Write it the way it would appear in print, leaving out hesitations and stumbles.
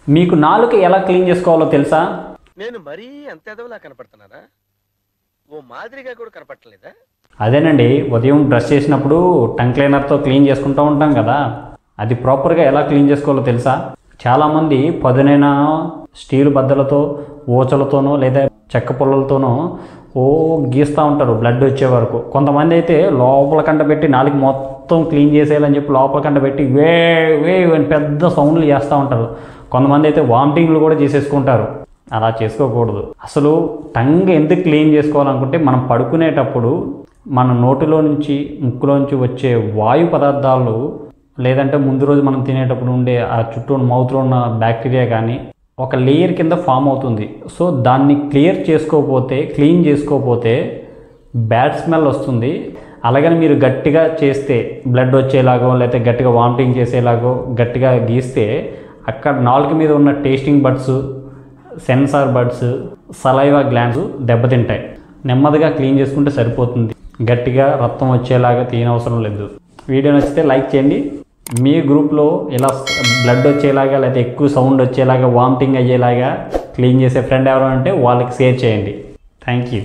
మీకు నాలుక ఎలా క్లీన్ చేసుకోవాలో తెలుసా? నేను మరీ అంత ఎదవలా కనపడుతున్నానా? ఓ మాదిరిగా కూడా కనపడలేదా? అదేనండి, ఉదయం బ్రష్ చేసినప్పుడు టంగ్ క్లీనర్తో క్లీన్ చేసుకుంటూ ఉంటాం కదా, అది ప్రాపర్గా ఎలా క్లీన్ చేసుకోవాలో తెలుసా? చాలామంది పదునైన స్టీల్ బద్దలతో, ఊచలతోనో లేదా చెక్క పుల్లలతోనో గీస్తూ ఉంటారు బ్లడ్ వచ్చే వరకు. కొంతమంది అయితే లోపల కంటబెట్టి నాలుగు మొత్తం క్లీన్ చేసేయాలని చెప్పి లోపల కంటబెట్టి వే వే అని పెద్ద సౌండ్లు చేస్తూ ఉంటారు. కొంతమంది అయితే వామిటింగ్లు కూడా చేసేసుకుంటారు. అలా చేసుకోకూడదు. అసలు టంగ్ ఎందుకు క్లీన్ చేసుకోవాలనుకుంటే, మనం పడుకునేటప్పుడు మన నోటిలో నుంచి ముక్కులో నుంచి వచ్చే వాయు పదార్థాలు, లేదంటే ముందు రోజు మనం తినేటప్పుడు ఉండే ఆ చుట్టూ మౌత్లో ఉన్న బ్యాక్టీరియా కానీ ఒక లేయర్ కింద ఫామ్ అవుతుంది. సో దాన్ని క్లీన్ చేసుకోకపోతే బ్యాడ్ స్మెల్ వస్తుంది. అలాగని మీరు గట్టిగా చేస్తే బ్లడ్ వచ్చేలాగో లేకపోతే గట్టిగా వామిటింగ్ చేసేలాగో గట్టిగా గీస్తే అక్కడ నాలుక మీద ఉన్న tasting buds, sensor buds, saliva glands దెబ్బతింటాయి. నెమ్మదిగా క్లీన్ చేసుకుంటే సరిపోతుంది. గట్టిగా రక్తం వచ్చేలాగా తీయనవసరం లేదు. వీడియో నచ్చితే లైక్ చేయండి. మీ గ్రూప్లో ఇలా బ్లడ్ వచ్చేలాగా లేదా ఎక్కువ సౌండ్ వచ్చేలాగా వామిటింగ్ అయ్యేలాగా క్లీన్ చేసే ఫ్రెండ్ ఎవరు అంటే వాళ్ళకి షేర్ చేయండి. Thank you.